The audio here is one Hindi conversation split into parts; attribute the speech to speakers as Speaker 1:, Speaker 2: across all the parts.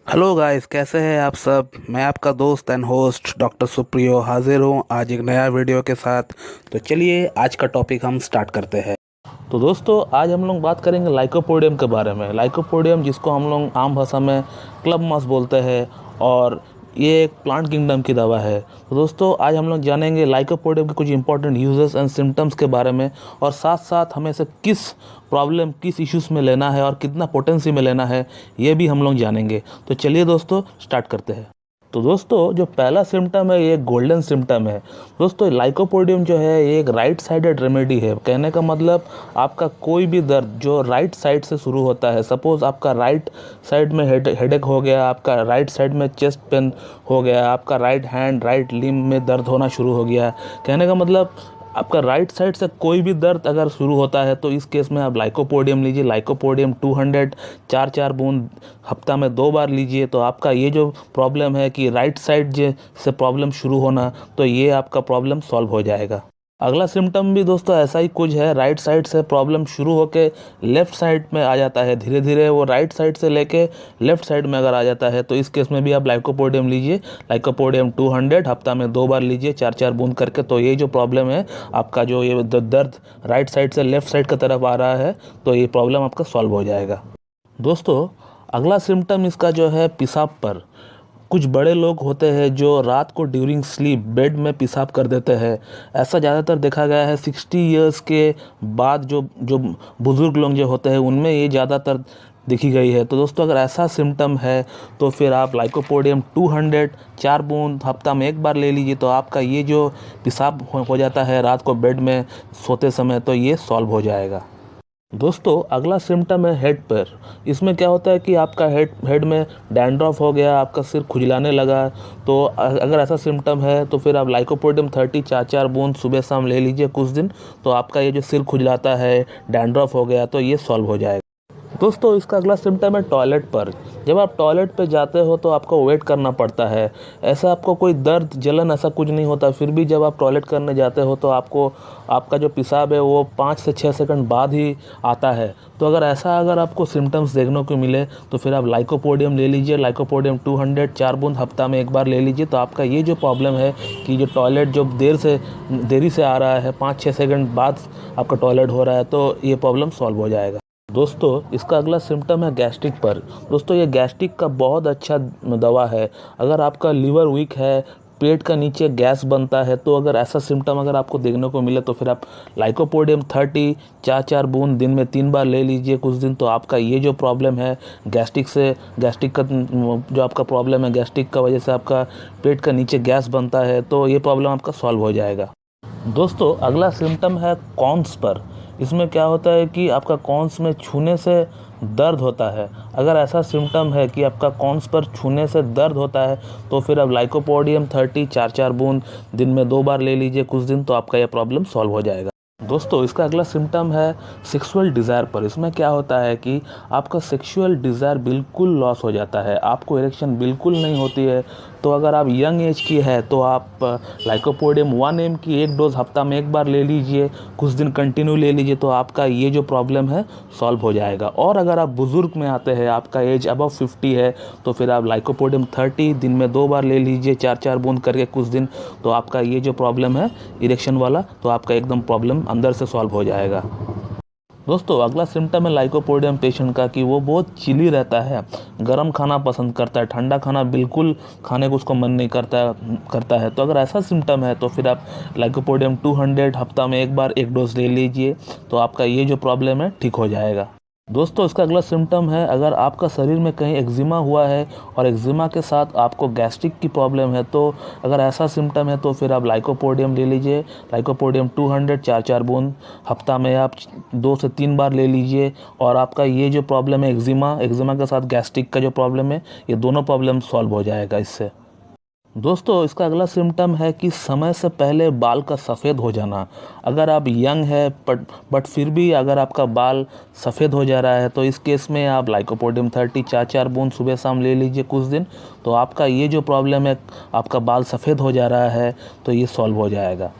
Speaker 1: हेलो गाइस, कैसे हैं आप सब। मैं आपका दोस्त एंड होस्ट डॉक्टर सुप्रियो हाजिर हूँ आज एक नया वीडियो के साथ। तो चलिए आज का टॉपिक हम स्टार्ट करते हैं। तो दोस्तों, आज हम लोग बात करेंगे लाइकोपोडियम के बारे में। लाइकोपोडियम, जिसको हम लोग आम भाषा में क्लब मॉस बोलते हैं, और ये एक प्लांट किंगडम की दवा है। तो दोस्तों, आज हम लोग जानेंगे लाइकोपोडियम के कुछ इंपॉर्टेंट यूजेस एंड सिम्टम्स के बारे में, और साथ साथ हमें इसे किस प्रॉब्लम, किस इश्यूज़ में लेना है और कितना पोटेंसी में लेना है, ये भी हम लोग जानेंगे। तो चलिए दोस्तों, स्टार्ट करते हैं। तो दोस्तों, जो पहला सिम्टम है ये गोल्डन सिम्टम है। दोस्तों, लाइकोपोडियम जो है ये एक राइट साइडेड रेमेडी है। कहने का मतलब, आपका कोई भी दर्द जो राइट साइड से शुरू होता है, सपोज़ आपका राइट साइड में हेडेक हो गया, आपका राइट साइड में चेस्ट पेन हो गया, आपका राइट हैंड, राइट लिम्ब में दर्द होना शुरू हो गया। कहने का मतलब, आपका राइट साइड से कोई भी दर्द अगर शुरू होता है तो इस केस में आप लाइकोपोडियम लीजिए। लाइकोपोडियम 200 4 बूंद हफ्ता में 2 बार लीजिए। तो आपका ये जो प्रॉब्लम है कि राइट साइड से प्रॉब्लम शुरू होना, तो ये आपका प्रॉब्लम सॉल्व हो जाएगा। अगला सिम्टम भी दोस्तों ऐसा ही कुछ है। राइट साइड से प्रॉब्लम शुरू होकर लेफ़्ट साइड में आ जाता है, धीरे धीरे वो राइट साइड से लेके लेफ़्ट साइड में अगर आ जाता है तो इस केस में भी आप लाइकोपोडियम लीजिए। लाइकोपोडियम 200 हफ्ता में 2 बार लीजिए, 4 बूंद करके। तो ये जो प्रॉब्लम है आपका, जो ये दर्द राइट साइड से लेफ़्ट साइड की तरफ आ रहा है, तो ये प्रॉब्लम आपका सॉल्व हो जाएगा। दोस्तों, अगला सिम्टम इसका जो है पेशाब पर। कुछ बड़े लोग होते हैं जो रात को ड्यूरिंग स्लीप बेड में पेशाब कर देते हैं। ऐसा ज़्यादातर देखा गया है 60 इयर्स के बाद। जो जो बुज़ुर्ग लोग जो होते हैं उनमें ये ज़्यादातर देखी गई है। तो दोस्तों, अगर ऐसा सिम्टम है तो फिर आप लाइकोपोडियम 200 4 बूंद हफ्ता में 1 बार ले लीजिए। तो आपका ये जो पेशाब हो जाता है रात को बेड में सोते समय, तो ये सॉल्व हो जाएगा। दोस्तों, अगला सिम्टम है हेड पर। इसमें क्या होता है कि आपका हेड में डैंड्रफ हो गया, आपका सिर खुजलाने लगा। तो अगर ऐसा सिम्टम है तो फिर आप लाइकोपोडियम 30 4 बूंद सुबह शाम ले लीजिए कुछ दिन। तो आपका ये जो सिर खुजलाता है, डैंड्रफ हो गया, तो ये सॉल्व हो जाएगा। दोस्तों, इसका अगला सिम्टम है टॉयलेट पर। जब आप टॉयलेट पे जाते हो तो आपको वेट करना पड़ता है। ऐसा आपको कोई दर्द जलन ऐसा कुछ नहीं होता, फिर भी जब आप टॉयलेट करने जाते हो तो आपको आपका जो पेशाब है वो 5 से 6 सेकंड बाद ही आता है। तो अगर आपको सिम्टम्स देखने को मिले तो फिर आप लाइकोपोडियम ले लीजिए। लाइकोपोडियम 200 4 बूंद हफ्ता में 1 बार ले लीजिए। तो आपका ये जो प्रॉब्लम है कि जो टॉयलेट जो देरी से आ रहा है, 5-6 सेकंड बाद आपका टॉयलेट हो रहा है, तो ये प्रॉब्लम सॉल्व हो जाएगा। दोस्तों, इसका अगला सिम्टम है गैस्ट्रिक पर। दोस्तों, ये गैस्ट्रिक का बहुत अच्छा दवा है। अगर आपका लीवर वीक है, पेट का नीचे गैस बनता है, तो अगर ऐसा सिम्टम अगर आपको देखने को मिले तो फिर आप लाइकोपोडियम 30 4 बूंद दिन में 3 बार ले लीजिए कुछ दिन। तो आपका ये जो प्रॉब्लम है गैस्ट्रिक का जो आपका प्रॉब्लम है, गैस्ट्रिक का वजह से आपका पेट का नीचे गैस बनता है, तो ये प्रॉब्लम आपका सॉल्व हो जाएगा। दोस्तों, अगला सिम्टम है कॉन्स पर। इसमें क्या होता है कि आपका कॉन्स में छूने से दर्द होता है। अगर ऐसा सिम्टम है कि आपका कॉन्स पर छूने से दर्द होता है तो फिर आप लाइकोपोडियम 30 4 बूंद दिन में 2 बार ले लीजिए कुछ दिन। तो आपका यह प्रॉब्लम सॉल्व हो जाएगा। दोस्तों, इसका अगला सिम्टम है सेक्सुअल डिज़ायर पर। इसमें क्या होता है कि आपका सेक्सुअल डिज़ायर बिल्कुल लॉस हो जाता है, आपको इरेक्शन बिल्कुल नहीं होती है। तो अगर आप यंग एज की है तो आप लाइकोपोडियम 1 mg की 1 डोज हफ्ता में 1 बार ले लीजिए, कुछ दिन कंटिन्यू ले लीजिए। तो आपका ये जो प्रॉब्लम है सॉल्व हो जाएगा। और अगर आप बुज़ुर्ग में आते हैं, आपका एज अबव 50 है, तो फिर आप लाइकोपोडियम 30 दिन में 2 बार ले लीजिए, 4 बूंद करके कुछ दिन। तो आपका ये जो प्रॉब्लम है इरेक्शन वाला, तो आपका एकदम प्रॉब्लम अंदर से सॉल्व हो जाएगा। दोस्तों, अगला सिम्टम है लाइकोपोडियम पेशेंट का कि वो बहुत चिली रहता है, गर्म खाना पसंद करता है, ठंडा खाना बिल्कुल खाने को उसको मन नहीं करता है। तो अगर ऐसा सिम्टम है तो फिर आप लाइकोपोडियम 200 हफ्ता में 1 बार 1 डोज ले लीजिए। तो आपका ये जो प्रॉब्लम है ठीक हो जाएगा। दोस्तों, इसका अगला सिम्टम है, अगर आपका शरीर में कहीं एक्जिमा हुआ है और एक्जिमा के साथ आपको गैस्ट्रिक की प्रॉब्लम है, तो अगर ऐसा सिम्टम है तो फिर आप लाइकोपोडियम ले लीजिए। लाइकोपोडियम 200 4 बूंद हफ्ता में आप 2 से 3 बार ले लीजिए। और आपका ये जो प्रॉब्लम है एक्जिमा के साथ गैस्ट्रिक का जो प्रॉब्लम है, ये दोनों प्रॉब्लम सॉल्व हो जाएगा इससे। दोस्तों, इसका अगला सिम्टम है कि समय से पहले बाल का सफ़ेद हो जाना। अगर आप यंग है बट फिर भी अगर आपका बाल सफ़ेद हो जा रहा है, तो इस केस में आप लाइकोपोडियम 30 4 बूंद सुबह शाम ले लीजिए कुछ दिन। तो आपका ये जो प्रॉब्लम है, आपका बाल सफ़ेद हो जा रहा है, तो ये सॉल्व हो जाएगा।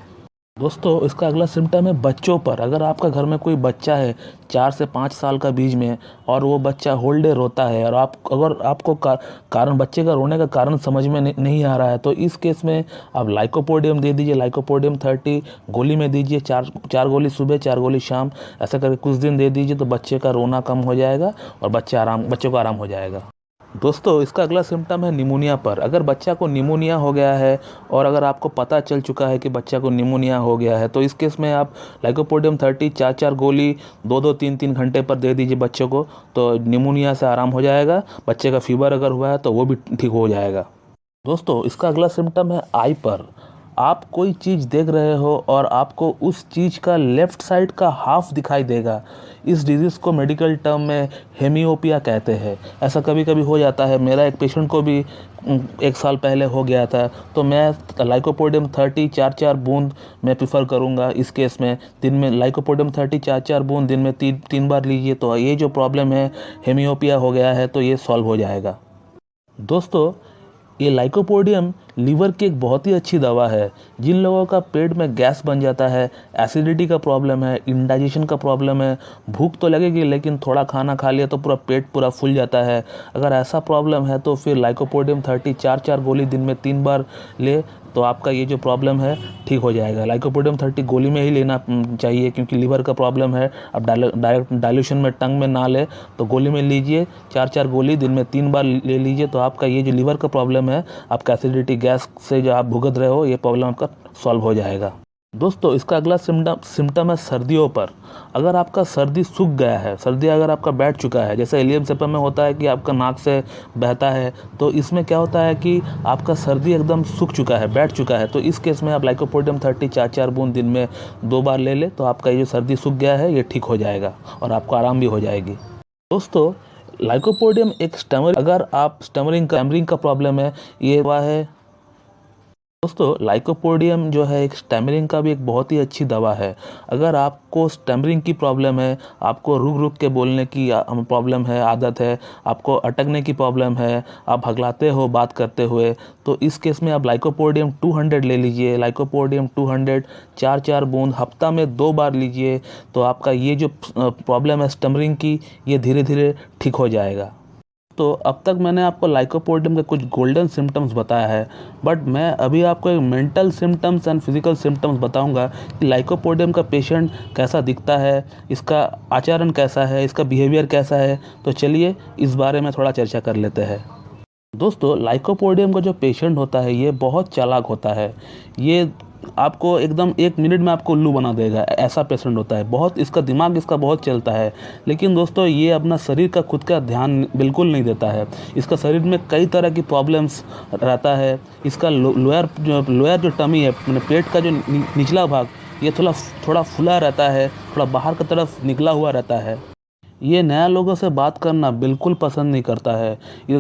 Speaker 1: दोस्तों इसका अगला सिम्टम है बच्चों पर। अगर आपका घर में कोई बच्चा है 4 से 5 साल का बीच में और वो बच्चा होल डे रोता है और अगर आपको कारण बच्चे का रोने का कारण समझ में नहीं आ रहा है, तो इस केस में आप लाइकोपोडियम दे दीजिए। लाइकोपोडियम 30 गोली में दीजिए, चार गोली सुबह 4 गोली शाम, ऐसा करके कुछ दिन दे दीजिए तो बच्चे का रोना कम हो जाएगा और बच्चे को आराम हो जाएगा। दोस्तों इसका अगला सिम्टम है निमोनिया पर। अगर बच्चा को निमोनिया हो गया है और अगर आपको पता चल चुका है कि बच्चा को निमोनिया हो गया है, तो इस केस में आप लाइकोपोडियम 30 4 गोली 2 3 घंटे पर दे दीजिए बच्चे को, तो निमोनिया से आराम हो जाएगा। बच्चे का फीवर अगर हुआ है तो वो भी ठीक हो जाएगा। दोस्तों इसका अगला सिम्टम है आई पर। आप कोई चीज़ देख रहे हो और आपको उस चीज़ का लेफ़्ट साइड का हाफ दिखाई देगा। इस डिजीज़ को मेडिकल टर्म में हेमियोपिया कहते हैं। ऐसा कभी कभी हो जाता है। मेरा एक पेशेंट को भी 1 साल पहले हो गया था। तो मैं लाइकोपोडियम 30 4 बूंद मैं प्रेफर करूंगा इस केस में। दिन में लाइकोपोडियम 30 4 बूंद दिन में 3 बार लीजिए, तो ये जो प्रॉब्लम है हेमियोपिया हो गया है तो ये सॉल्व हो जाएगा। दोस्तों ये लाइकोपोडियम लीवर की एक बहुत ही अच्छी दवा है। जिन लोगों का पेट में गैस बन जाता है, एसिडिटी का प्रॉब्लम है, इंडाइजेशन का प्रॉब्लम है, भूख तो लगेगी लेकिन थोड़ा खाना खा लिया तो पूरा पेट पूरा फूल जाता है, अगर ऐसा प्रॉब्लम है तो फिर लाइकोपोडियम 30 4 गोली दिन में 3 बार ले तो आपका ये जो प्रॉब्लम है ठीक हो जाएगा। लाइकोपोडियम 30 गोली में ही लेना चाहिए क्योंकि लीवर का प्रॉब्लम है। अब डायरेक्ट डाइल्यूशन में टंग में ना ले तो गोली में लीजिए। 4 गोली दिन में 3 बार ले लीजिए तो आपका ये जो लीवर का प्रॉब्लम है, आपका एसिडिटी गैस से जो आप भुगत रहे हो, ये प्रॉब्लम आपका सॉल्व हो जाएगा। दोस्तों इसका अगला सिम्टम है सर्दियों पर। अगर आपका सर्दी सूख गया है, सर्दी अगर आपका बैठ चुका है, जैसे इलियम सेपम में होता है कि आपका नाक से बहता है, तो इसमें क्या होता है कि आपका सर्दी एकदम सूख चुका है, बैठ चुका है, तो इस केस में आप लाइकोपोडियम 30 4 बूंद दिन में 2 बार ले तो आपका ये जो सर्दी सूख गया है ये ठीक हो जाएगा और आपको आराम भी हो जाएगी। दोस्तों लाइकोपोडियम एक अगर आप स्टमरिंग का प्रॉब्लम है, ये हुआ है। दोस्तों लाइकोपोडियम जो है एक स्टैमरिंग का भी एक बहुत ही अच्छी दवा है। अगर आपको स्टैमरिंग की प्रॉब्लम है, आपको रुक रुक के बोलने की प्रॉब्लम है, आदत है, आपको अटकने की प्रॉब्लम है, आप हगलाते हो बात करते हुए, तो इस केस में आप लाइकोपोडियम 200 ले लीजिए। लाइकोपोडियम 200 4 बूंद हफ्ता में 2 बार लीजिए तो आपका ये जो प्रॉब्लम है स्टमरिंग की, ये धीरे धीरे ठीक हो जाएगा। तो अब तक मैंने आपको लाइकोपोडियम के कुछ गोल्डन सिम्टम्स बताया है, बट मैं अभी आपको एक mental symptoms and physical symptoms बताऊंगा कि लाइकोपोडियम का पेशेंट कैसा दिखता है, इसका आचरण कैसा है, इसका बिहेवियर कैसा है। तो चलिए इस बारे में थोड़ा चर्चा कर लेते हैं। दोस्तों लाइकोपोडियम का जो पेशेंट होता है ये बहुत चालाक होता है। ये आपको एकदम 1 मिनट में आपको उल्लू बना देगा, ऐसा पेशेंट होता है। बहुत इसका दिमाग इसका बहुत चलता है, लेकिन दोस्तों ये अपना शरीर का खुद का ध्यान बिल्कुल नहीं देता है। इसका शरीर में कई तरह की प्रॉब्लम्स रहता है। इसका लोअर जो टमी है, मैंने पेट का जो निचला भाग, ये थोड़ा फुला रहता है, थोड़ा बाहर की तरफ निकला हुआ रहता है। ये नया लोगों से बात करना बिल्कुल पसंद नहीं करता है।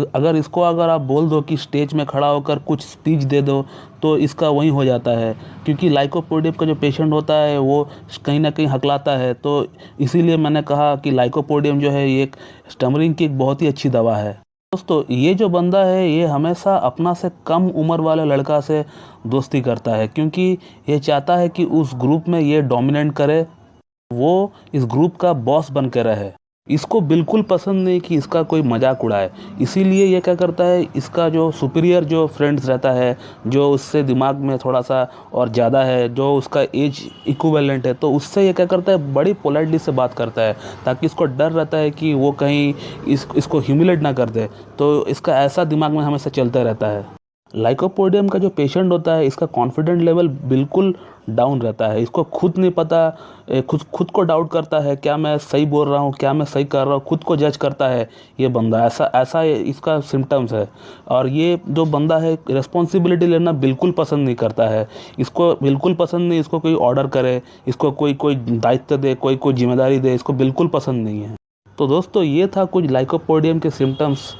Speaker 1: अगर आप बोल दो कि स्टेज में खड़ा होकर कुछ स्पीच दे दो तो इसका वही हो जाता है, क्योंकि लाइकोपोडियम का जो पेशेंट होता है वो कहीं ना कहीं हकलाता है। तो इसीलिए मैंने कहा कि लाइकोपोडियम जो है ये एक स्टमरिंग की एक बहुत ही अच्छी दवा है। दोस्तों ये जो बंदा है ये हमेशा अपना से कम उम्र वाले लड़का से दोस्ती करता है, क्योंकि ये चाहता है कि उस ग्रुप में ये डोमिनेट करे, वो इस ग्रुप का बॉस बन के रहे। इसको बिल्कुल पसंद नहीं कि इसका कोई मजाक उड़ाए। इसीलिए ये क्या करता है, इसका जो सुपीरियर जो फ्रेंड्स रहता है, जो उससे दिमाग में थोड़ा सा और ज़्यादा है, जो उसका एज इक्विवेलेंट है, तो उससे ये क्या करता है, बड़ी पोलाइटली से बात करता है, ताकि इसको डर रहता है कि वो कहीं इसको ह्यूमिलेट ना कर दे। तो इसका ऐसा दिमाग में हमेशा चलता रहता है। लाइकोपोडियम का जो पेशेंट होता है इसका कॉन्फिडेंट लेवल बिल्कुल डाउन रहता है। इसको खुद नहीं पता, खुद को डाउट करता है, क्या मैं सही बोल रहा हूँ, क्या मैं सही कर रहा हूँ, खुद को जज करता है ये बंदा। ऐसा इसका सिम्टम्स है। और ये जो बंदा है रिस्पॉन्सिबिलिटी लेना बिल्कुल पसंद नहीं करता है। इसको बिल्कुल पसंद नहीं इसको कोई ऑर्डर करे, इसको कोई दायित्व दे, कोई जिम्मेदारी दे, इसको बिल्कुल पसंद नहीं है। तो दोस्तों ये था कुछ लाइकोपोडियम के सिम्टम्स।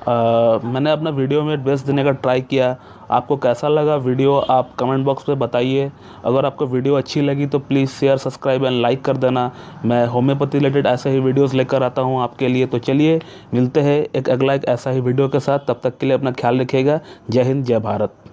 Speaker 1: मैंने अपना वीडियो में बेस्ट देने का ट्राई किया। आपको कैसा लगा वीडियो आप कमेंट बॉक्स में बताइए। अगर आपको वीडियो अच्छी लगी तो please share, subscribe and like कर देना। मैं होम्योपैथी रिलेटेड ऐसे ही वीडियोस लेकर आता हूँ आपके लिए। तो चलिए मिलते हैं एक अगला ऐसा ही वीडियो के साथ। तब तक के लिए अपना ख्याल रखिएगा। जय हिंद, जय भारत।